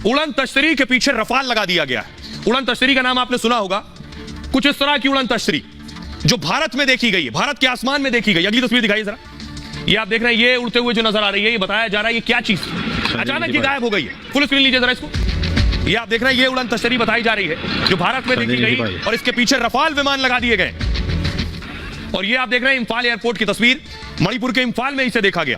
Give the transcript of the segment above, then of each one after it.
उड़न तश्तरी के पीछे रफाल लगा दिया गया है। उड़न तश्तरी का नाम आपने सुना होगा। कुछ इस तरह की उड़न तश्तरी जो भारत में देखी गई है, भारत के आसमान में देखी गई। अगली तस्वीर दिखाइए जरा। ये आप देख रहे हैं, ये उड़ते हुए जो नजर आ रही है, ये बताया जा रहा है ये क्या चीज अचानक ये गायब हो गई है। फुल स्क्रीन लीजिए जरा इसको। ये आप देख रहे हैं, ये उड़न तश्तरी बताई जा रही है जो भारत में देखी गई और इसके पीछे रफाल विमान लगा दिए गए। और ये आप देख रहे हैं इंफाल एयरपोर्ट की तस्वीर, मणिपुर के इंफाल में इसे देखा गया।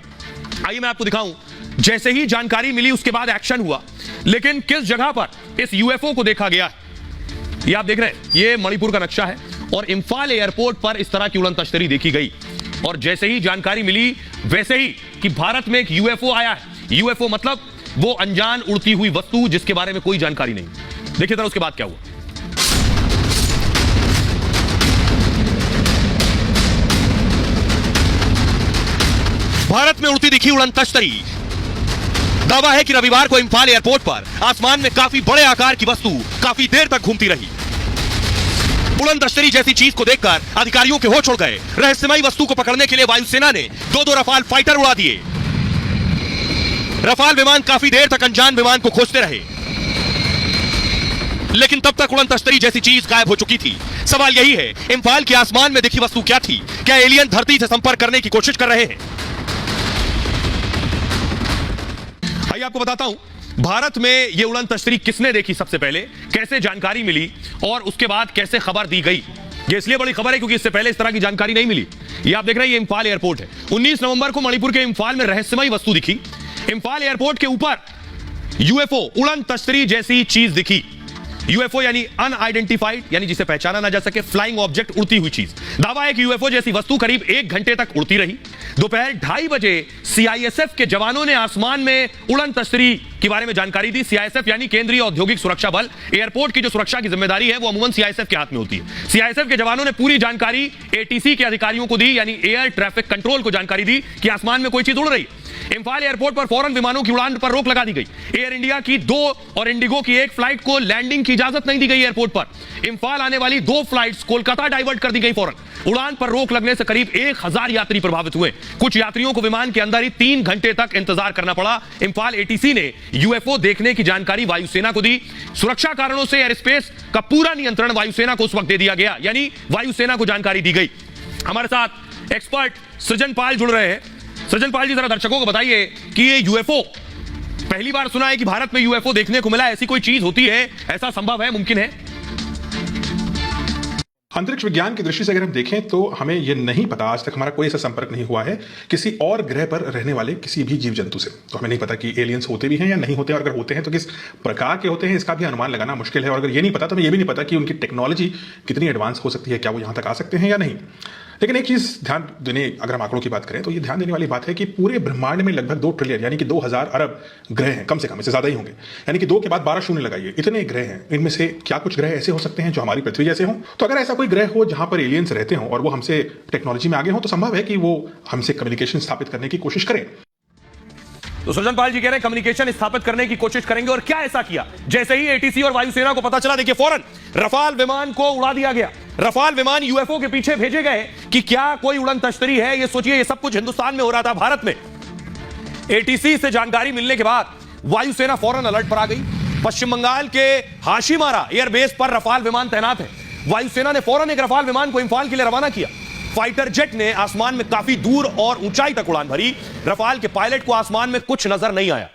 आइए मैं आपको दिखाऊं। जैसे ही जानकारी मिली उसके बाद एक्शन हुआ, लेकिन किस जगह पर इस यूएफओ को देखा गया, ये आप देख रहे हैं, ये मणिपुर का नक्शा है और इंफाल एयरपोर्ट पर इस तरह की उड़न तश्तरी देखी गई। और जैसे ही जानकारी मिली वैसे ही कि भारत में एक यूएफओ आया है। यूएफओ मतलब वो अनजान उड़ती हुई वस्तु जिसके बारे में कोई जानकारी नहीं। देखिए जरा उसके बाद क्या हुआ। भारत में उड़ती दिखी उड़न तश्तरी। दावा है कि रविवार को इंफाल एयरपोर्ट पर आसमान में काफी बड़े आकार की वस्तु काफी देर तक घूमती रही। उड़न तश्तरी जैसी चीज को देखकर अधिकारियों के होश उड़ गए। रहस्यमयी वस्तु को पकड़ने के लिए वायुसेना ने दो रफाल फाइटर उड़ा दिए। रफाल विमान काफी देर तक अनजान विमान को खोजते रहे, लेकिन तब तक उड़न तश्तरी जैसी चीज गायब हो चुकी थी। सवाल यही है, इंफाल के आसमान में दिखी वस्तु क्या थी? क्या एलियन धरती से संपर्क करने की कोशिश कर रहे हैं? आइए आपको बताता हूं, भारत में यह उड़न तश्तरी किसने देखी सबसे पहले, कैसे जानकारी मिली और उसके बाद कैसे खबर दी गई। ये इसलिए बड़ी खबर है क्योंकि इससे पहले इस तरह की जानकारी नहीं मिली। ये आप देख रहे हैं, ये इंफाल एयरपोर्ट है। 19 नवंबर को मणिपुर के इंफाल में रहस्यमयी वस्तु दिखी। इंफाल एयरपोर्ट के ऊपर यूएफओ उड़न तश्तरी जैसी चीज दिखी। यूएफओ यानी अनआइडेंटिफाइड, यानी जिसे पहचाना ना जा सके, फ्लाइंग ऑब्जेक्ट, उड़ती हुई चीज। दावा है कि यूएफओ जैसी वस्तु करीब 1 घंटे तक उड़ती रही। दोपहर 2:30 बजे सीआईएसएफ के जवानों ने आसमान में उड़न तश्तरी के बारे में जानकारी दी। सीआईएसएफ यानी केंद्रीय औद्योगिक सुरक्षा बल। एयरपोर्ट की जो सुरक्षा की जिम्मेदारी है वो अमूमन सीआईएसएफ के हाथ में होती है। सीआईएसएफ के जवानों ने पूरी जानकारी एटीसी के अधिकारियों को दी, यानी एयर ट्रैफिक कंट्रोल को जानकारी दी कि आसमान में कोई चीज उड़ रही है। इंफाल एयरपोर्ट पर फौरन विमानों की उड़ान पर रोक लगा दी गई। एयर इंडिया की 2 और इंडिगो की 1 फ्लाइट को लैंडिंग की इजाजत नहीं दी गई एयरपोर्ट पर। इंफाल आने वाली 2 फ्लाइट्स कोलकाता डाइवर्ट कर दी गई फौरन। उड़ान पर रोक लगने से करीब 1000 यात्री प्रभावित हुए। कुछ यात्रियों को विमान के अंदर ही 3 घंटे तक इंतजार करना पड़ा। इंफाल एटीसी ने यूएफओ देखने की जानकारी वायुसेना को दी। सुरक्षा कारणों से एयर स्पेस का पूरा नियंत्रण वायुसेना को उस वक्त दे दिया गया, यानी वायुसेना को जानकारी दी गई। हमारे साथ एक्सपर्ट सृजन पाल जुड़ रहे हैं। सृजन पाल जी, जरा दर्शकों को बताइए कि ये यूएफओ, पहली बार सुना है कि भारत में यूएफओ देखने को मिला। ऐसी कोई चीज होती है, ऐसा संभव है, मुमकिन है? अंतरिक्ष विज्ञान की दृष्टि से अगर हम देखें तो हमें यह नहीं पता, आज तक हमारा कोई ऐसा संपर्क नहीं हुआ है किसी और ग्रह पर रहने वाले किसी भी जीव जंतु से। तो हमें नहीं पता कि एलियंस होते भी हैं या नहीं होते, और अगर होते हैं तो किस प्रकार के होते हैं, इसका भी अनुमान लगाना मुश्किल है। और अगर ये नहीं पता तो हमें यह भी नहीं पता कि उनकी टेक्नोलॉजी कितनी एडवांस हो सकती है, क्या वो यहाँ तक आ सकते हैं या नहीं। लेकिन एक चीज ध्यान देने, अगर हम आंकड़ों की बात करें तो ये ध्यान देने वाली बात है कि पूरे ब्रह्मांड में लगभग 2 ट्रिलियन यानी कि 2000 अरब ग्रह हैं, कम से कम, इससे ज्यादा ही होंगे। यानी कि 2 के बाद 12 शून्य लगाइए, इतने ग्रह हैं। इनमें से क्या कुछ ग्रह ऐसे हो सकते हैं जो हमारी पृथ्वी जैसे हों? तो अगर ऐसा कोई ग्रह हो जहां पर एलियंस रहते हों और वो हमसे टेक्नोलॉजी में आगे हों, तो संभव है कि वो हमसे कम्युनिकेशन स्थापित करने की कोशिश करें। तो सृजन पाल जी कह रहे हैं कम्युनिकेशन स्थापित करने की कोशिश करेंगे। और क्या ऐसा किया? जैसे ही एटीसी और वायुसेना को पता चला, देखिए फौरन रफाल विमान को उड़ा दिया गया। रफाल विमान यूएफओ के पीछे भेजे गए कि क्या कोई उड़न तश्तरी है। ये सोचिए, ये सब कुछ हिंदुस्तान में हो रहा था, भारत में। एटीसी से जानकारी मिलने के बाद वायुसेना फौरन अलर्ट पर आ गई। पश्चिम बंगाल के हाशीमारा एयरबेस पर रफाल विमान तैनात है। वायुसेना ने फौरन एक रफाल विमान को इंफाल के लिए रवाना किया। फाइटर जेट ने आसमान में काफी दूर और ऊंचाई तक उड़ान भरी। रफाल के पायलट को आसमान में कुछ नजर नहीं आया।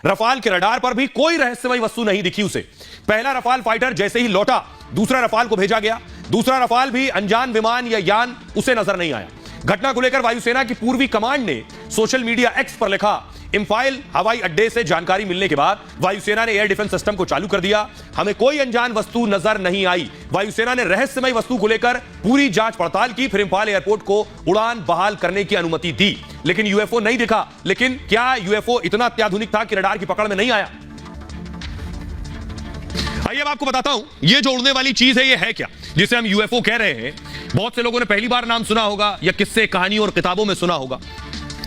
रफाल के रडार पर भी कोई रहस्यमयी वस्तु नहीं दिखी उसे। पहला रफाल फाइटर जैसे ही लौटा, दूसरा रफाल को भेजा गया। दूसरा रफाल भी अनजान विमान या यान, उसे नजर नहीं आया। घटना को लेकर वायुसेना की पूर्वी कमांड ने सोशल मीडिया एक्स पर लिखा, इंफाल हवाई अड्डे से जानकारी मिलने के बाद वायुसेना ने एयर डिफेंस सिस्टम को चालू कर दिया। हमें कोई अनजान वस्तु नजर नहीं आई। वायुसेना ने रहस्यमयी वस्तु को लेकर पूरी जांच पड़ताल की, फिर इंफाल एयरपोर्ट को उड़ान बहाल करने की अनुमति दी। लेकिन यूएफओ नहीं दिखा। लेकिन क्या यूएफओ इतना अत्याधुनिक था कि रडार की पकड़ में नहीं आया? आइए अब आपको बताता हूं, ये जो उड़ने वाली चीज है, ये है क्या जिसे हम यूएफओ कह रहे हैं। बहुत से लोगों ने पहली बार नाम सुना होगा या किस्से, कहानी और किताबों में सुना होगा।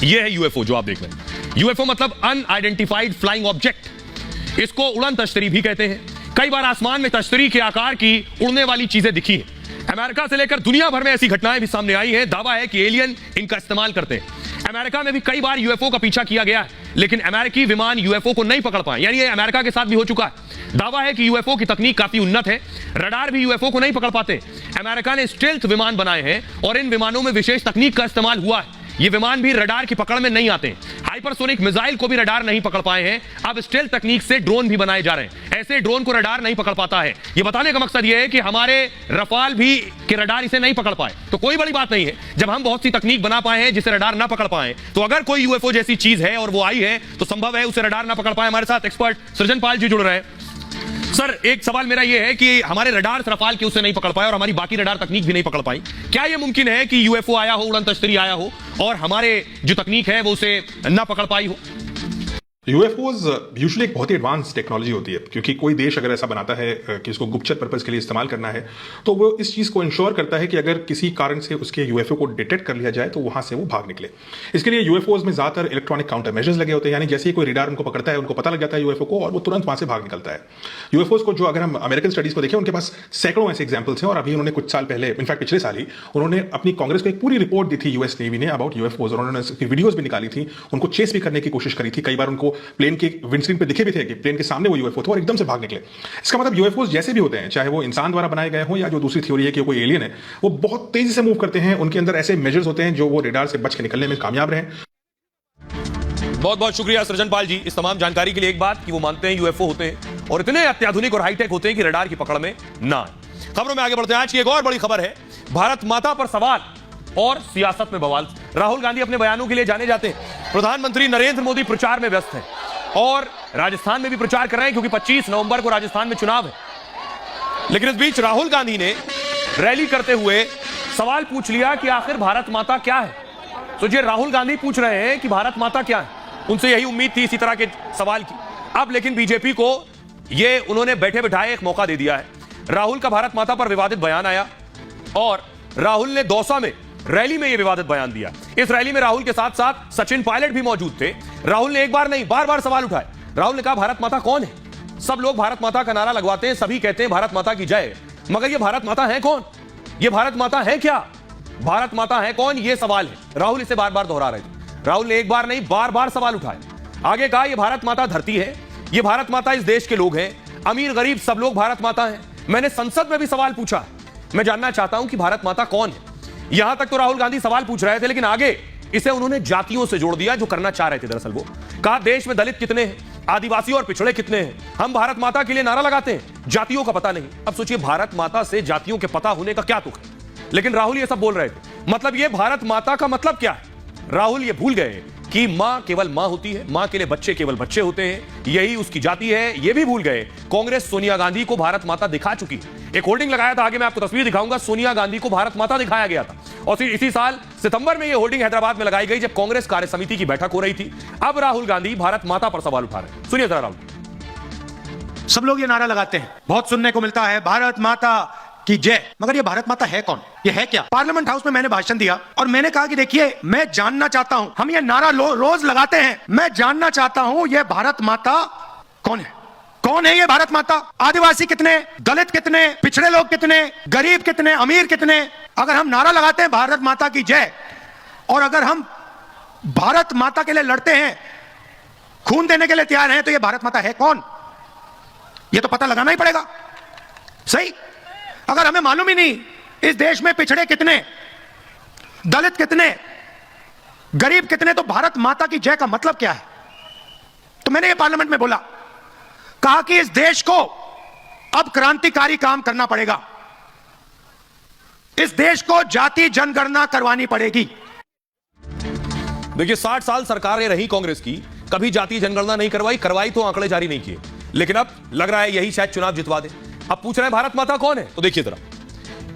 ये है यूएफओ जो आप देख रहे हैं। यूएफओ मतलब अनआइडेंटिफाइड फ्लाइंग ऑब्जेक्ट। इसको उड़न तश्तरी भी कहते हैं। कई बार आसमान में तश्तरी के आकार की उड़ने वाली चीजें दिखी हैं। अमेरिका से लेकर दुनिया भर में ऐसी घटनाएं भी सामने आई हैं। दावा है कि एलियन इनका इस्तेमाल करते हैं। अमेरिका में भी कई बार यूएफओ का पीछा किया गया है, लेकिन अमेरिकी विमान यूएफओ को नहीं पकड़ पाए, यानी ये अमेरिका के साथ भी हो चुका है। दावा है कि यूएफओ की तकनीक काफी उन्नत है, रडार भी यूएफओ को नहीं पकड़ पाते। अमेरिका ने स्टेल्थ विमान बनाए हैं और इन विमानों में विशेष तकनीक का इस्तेमाल हुआ है। ये विमान भी रडार की पकड़ में नहीं आते। हाइपरसोनिक मिसाइल को भी रडार नहीं पकड़ पाए हैं। अब स्टेल्थ तकनीक से ड्रोन भी बनाए जा रहे हैं, ऐसे ड्रोन को रडार नहीं पकड़ पाता है। ये बताने का मकसद ये है कि हमारे रफाल भी के रडार इसे नहीं पकड़ पाए, तो कोई बड़ी बात नहीं है जब हम बहुत सी तकनीक बना पाए हैं जिसे रडार ना पकड़ पाए। तो अगर कोई यूएफओ जैसी चीज है और वो आई है तो संभव है उसे रडार ना पकड़ पाए। हमारे साथ एक्सपर्ट सृजन पाल जी जुड़ रहे हैं। सर, एक सवाल मेरा यह है कि हमारे रडार रफाल के उसे नहीं पकड़ पाए और हमारी बाकी रडार तकनीक भी नहीं पकड़ पाई। क्या यह मुमकिन है कि यूएफओ आया हो, उड़न तश्तरी आया हो और हमारे जो तकनीक है वो उसे ना पकड़ पाई हो? यूएफओज यूजुअली एक बहुत ही एडवांस टेक्नोलॉजी होती है, क्योंकि कोई देश अगर ऐसा बनाता है कि उसको गुप्तचर पर्पस के लिए इस्तेमाल करना है तो वो इस चीज़ को इंश्योर करता है कि अगर किसी कारण से उसके यूएफओ को डिटेक्ट कर लिया जाए तो वहां से वो भाग निकले। इसके लिए यूएफओज में ज्यादातर इलेक्ट्रॉनिक काउंटर मेजर्स लगे होते हैं, यानी जैसे ही कोई रेडार उनको पकड़ता है उनको पता लग जाता है यूएफओ को और वो तुरंत वहां से भाग निकलता है। यूएफओज को जो अगर हम अमेरिकन स्टडीज को देखें उनके पास सैकड़ों ऐसे एग्जाम्पल्स हैं और अभी उन्होंने कुछ साल पहले, इनफैक्ट पिछले साल ही उन्होंने अपनी कांग्रेस को एक पूरी रिपोर्ट दी थी यूएस नेवी ने अबाउट यूएफओज, और उन्होंने उसकी वीडियोज भी निकाली थी, उनको चेस भी करने की कोशिश करी थी। कई बार उनको प्लेन के विंडस्क्रीन पे दिखे भी थे कि प्लेन के सामने वो यूएफओ थे और एकदम से भाग निकले। इसका मतलब यूएफओज जैसे भी होते हैं, चाहे वो इंसान द्वारा बनाए गए हों या जो दूसरी थ्योरी है कि कोई एलियन है, वो बहुत तेजी से मूव करते हैं। उनके अंदर ऐसे मेजर्स होते हैं जो वो रेडार से बच के निकलने में कामयाब रहे। बहुत बहुत शुक्रिया सृजन पाल जी इस तमाम जानकारी के लिए। एक बात कि वो मानते हैं यूएफओ होते हैं और इतने अत्याधुनिक और हाईटेक होते हैं कि रडार की पकड़ में ना आए। खबरों में आगे बढ़ते हैं। आज की एक और बड़ी खबर है, भारत माता पर सवाल और सियासत में बवाल। राहुल गांधी अपने बयानों के लिए जाने जाते हैं। प्रधानमंत्री नरेंद्र मोदी प्रचार में व्यस्त हैं और राजस्थान में भी प्रचार कर रहे हैं क्योंकि 25 नवंबर को राजस्थान में चुनाव है। लेकिन इस बीच राहुल गांधी ने रैली करते हुए सवाल पूछ लिया कि आखिर भारत माता क्या है। तो ये राहुल गांधी पूछ रहे हैं कि भारत माता क्या है, उनसे यही उम्मीद थी इसी तरह के सवाल की। अब लेकिन बीजेपी को ये उन्होंने बैठे बिठाए एक मौका दे दिया है। राहुल का भारत माता पर विवादित बयान आया और राहुल ने दौसा में रैली में यह विवादित बयान दिया। इस रैली में राहुल के साथ साथ सचिन पायलट भी मौजूद थे। राहुल ने एक बार नहीं बार बार सवाल उठाए। राहुल ने कहा भारत माता कौन है? सब लोग भारत माता का नारा लगवाते हैं, सभी कहते हैं भारत माता की जय, मगर ये भारत माता है कौन? ये भारत माता है क्या? भारत माता है कौन? ये सवाल है। राहुल इसे बार बार दोहरा रहे थे। राहुल ने एक बार नहीं बार बार सवाल उठाए। आगे कहा, यह भारत माता धरती है, यह भारत माता इस देश के लोग हैं, अमीर गरीब सब लोग भारत माता हैं। मैंने संसद में भी सवाल पूछा, मैं जानना चाहता हूं कि भारत माता कौन है। यहां तक तो राहुल गांधी सवाल पूछ रहे थे, लेकिन आगे इसे उन्होंने जातियों से जोड़ दिया जो करना चाह रहे थे। दरअसल वो कहा, देश में दलित कितने हैं, आदिवासी और पिछड़े कितने हैं, हम भारत माता के लिए नारा लगाते हैं, जातियों का पता नहीं। अब सोचिए, भारत माता से जातियों के पता होने का क्या तुक है? लेकिन राहुल ये सब बोल रहे थे। मतलब ये भारत माता का मतलब क्या है? राहुल ये भूल गए कि मां केवल मां होती है, मां के लिए बच्चे केवल बच्चे होते हैं, यही उसकी जाति है। ये भी भूल गए कांग्रेस सोनिया गांधी को भारत माता दिखा चुकी है। एक होर्डिंग लगाया था, आगे मैं आपको तस्वीर दिखाऊंगा, सोनिया गांधी को भारत माता दिखाया गया था और इसी साल सितंबर में यह होर्डिंग हैदराबाद में लगाई गई जब कांग्रेस कार्य समिति की बैठक हो रही थी। अब राहुल गांधी भारत माता पर सवाल उठा रहे हैं। सुनिए जरा राहुल। सब लोग ये नारा लगाते हैं, बहुत सुनने को मिलता है भारत माता की जय, मगर ये भारत माता है कौन? ये है क्या? पार्लियामेंट हाउस में मैंने भाषण दिया और मैंने कहा कि देखिए, मैं जानना चाहता हूं, हम ये नारा रोज लगाते हैं, मैं जानना चाहता हूं ये भारत माता कौन है? कौन है ये भारत माता? आदिवासी कितने, दलित कितने, पिछड़े लोग कितने, गरीब कितने, अमीर कितने? अगर हम नारा लगाते हैं भारत माता की जय और अगर हम भारत माता के लिए लड़ते हैं, खून देने के लिए तैयार हैं, तो ये भारत माता है कौन? ये तो पता लगाना ही पड़ेगा। सही, अगर हमें मालूम ही नहीं इस देश में पिछड़े कितने, दलित कितने, गरीब कितने, तो भारत माता की जय का मतलब क्या है? तो मैंने ये पार्लियामेंट में बोला, कहा कि इस देश को अब क्रांतिकारी काम करना पड़ेगा, इस देश को जाति जनगणना करवानी पड़ेगी। देखिए, 60 साल सरकारें रही कांग्रेस की, कभी जाति जनगणना नहीं करवाई तो आंकड़े जारी नहीं किए, लेकिन अब लग रहा है यही शायद चुनाव जितवा दे। अब पूछ रहे हैं भारत माता कौन है, तो देखिए जरा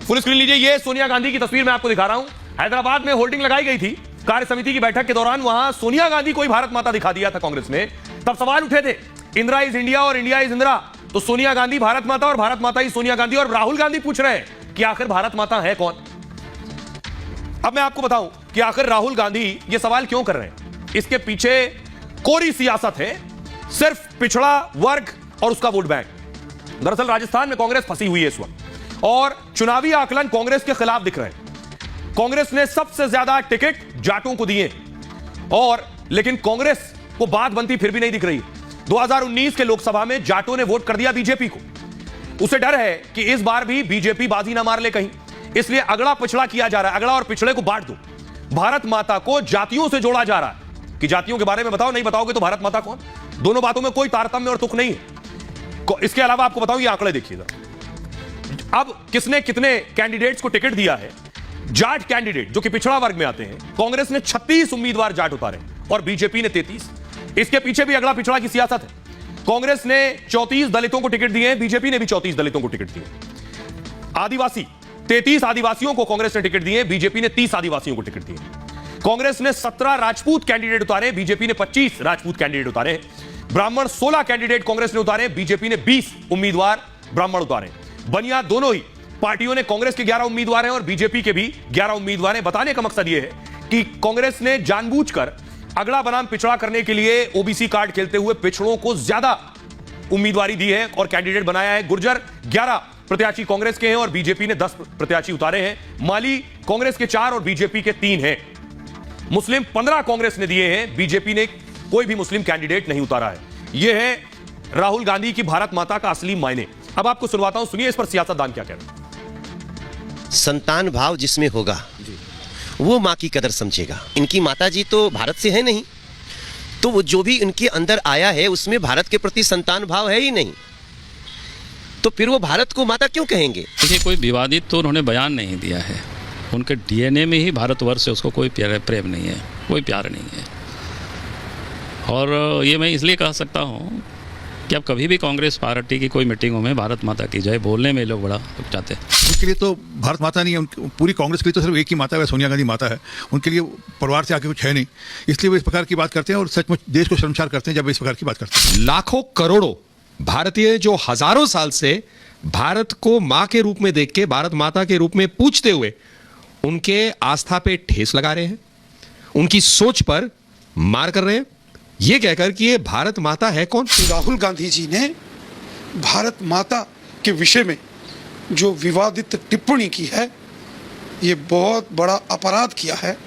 फुल स्क्रीन लीजिए। ये सोनिया गांधी की तस्वीर मैं आपको दिखा रहा हूं। हैदराबाद में होर्डिंग लगाई गई थी कार्य समिति की बैठक के दौरान, वहां सोनिया गांधी को ही भारत माता दिखा दिया था कांग्रेस ने। तब सवाल उठे थे, इंदिरा इज इंडिया और इंडिया इज इंदिरा, तो सोनिया गांधी भारत माता और भारत माता ही सोनिया गांधी। और राहुल गांधी पूछ रहे हैं कि आखिर भारत माता है कौन? अब मैं आपको बताऊं कि आखिर राहुल गांधी ये सवाल क्यों कर रहे हैं। इसके पीछे कोरी सियासत है, सिर्फ पिछड़ा वर्ग और उसका वोट बैंक। दरअसल राजस्थान में कांग्रेस फंसी हुई है इस वक्त और चुनावी आकलन कांग्रेस के खिलाफ दिख रहे हैं। कांग्रेस ने सबसे ज्यादा टिकट जाटों को दिए और लेकिन कांग्रेस वो बात बनती फिर भी नहीं दिख रही। 2019 के लोकसभा में जाटों ने वोट कर दिया बीजेपी को। उसे डर है कि इस बार भी बीजेपी बाजी ना मार ले कहीं, इसलिए अगड़ा पिछड़ा किया जा रहा है। अगड़ा और पिछड़े को बांट दो। भारत माता को जातियों से जोड़ा जा रहा है कि जातियों के बारे में बताओ, नहीं बताओगे तो भारत माता कौन। दोनों बातों में कोई तारतम्य और तुक नहीं है। इसके अलावा आपको बताऊं, ये आंकड़े देखिएगा। अब किसने कितने कैंडिडेट्स को टिकट दिया है। जाट कैंडिडेट जो कि पिछड़ा वर्ग में आते हैं, कांग्रेस ने 36 उम्मीदवार जाट उतारे और बीजेपी ने 33। इसके पीछे भी अगला पिछड़ा की सियासत है। कांग्रेस ने 34 दलितों को टिकट दिए हैं, बीजेपी ने भी 34 दलितों को टिकट दिए। आदिवासी 33 आदिवासियों को कांग्रेस ने टिकट दिए, बीजेपी ने 30 आदिवासियों को टिकट दिए। कांग्रेस ने 17 राजपूत कैंडिडेट उतारे, बीजेपी ने 25 राजपूत कैंडिडेट उतारे। ब्राह्मण 16 कैंडिडेट कांग्रेस ने उतारे, बीजेपी ने 20 उम्मीदवार ब्राह्मण उतारे। बनिया दोनों ही पार्टियों ने, कांग्रेस के 11 उम्मीदवार हैं और बीजेपी के भी 11 उम्मीदवार हैं। बताने का मकसद यह है कि कांग्रेस ने जानबूझकर अगला बनाम पिछड़ा करने के लिए ओबीसी कार्ड खेलते हुए पिछड़ों को ज्यादा उम्मीदवारी दी है और कैंडिडेट बनाया है। गुर्जर 11 प्रत्याशी कांग्रेस के हैं और बीजेपी ने 10 प्रत्याशी उतारे हैं। माली कांग्रेस के 4 और बीजेपी के 3 हैं। मुस्लिम 15 कांग्रेस ने दिए हैं, बीजेपी ने कोई भी मुस्लिम कैंडिडेट नहीं उतारा है। यह है राहुल गांधी की भारत माता का असली मायने। अब आपको सुनवाता हूं, सुनिए इस पर सियासतदान क्या कह रहे हैं। संतान भाव जिसमें होगा वो माँ की कदर समझेगा। इनकी माता जी तो भारत से है नहीं, तो वो जो भी इनके अंदर आया है उसमें भारत के प्रति संतान भाव है ही नहीं, तो फिर वो भारत को माता क्यों कहेंगे। देखिए, कोई विवादित तो उन्होंने बयान नहीं दिया है। उनके डीएनए में ही भारतवर्ष से उसको कोई प्रेम नहीं है, कोई प्यार नहीं है। और ये मैं इसलिए कह सकता हूँ कि अब कभी भी कांग्रेस पार्टी की कोई मीटिंगों में भारत माता की जय बोलने में लोग बड़ा चाहते हैं। उनके लिए तो भारत माता नहीं है, पूरी कांग्रेस के लिए तो सिर्फ एक ही माता है, सोनिया गांधी माता है। उनके लिए परिवार से आगे कुछ है नहीं, इसलिए वो इस प्रकार की बात करते हैं और सचमुच देश को शर्मसार करते हैं जब इस प्रकार की बात करते हैं। लाखों करोड़ों भारतीय जो हजारों साल से भारत को मां के रूप में देख के, भारत माता के रूप में पूजते हुए उनके आस्था पे ठेस लगा रहे हैं, उनकी सोच पर मार कर रहे हैं, ये कहकर कि ये भारत माता है कौन। राहुल गांधी जी ने भारत माता के विषय में जो विवादित टिप्पणी की है, ये बहुत बड़ा अपराध किया है।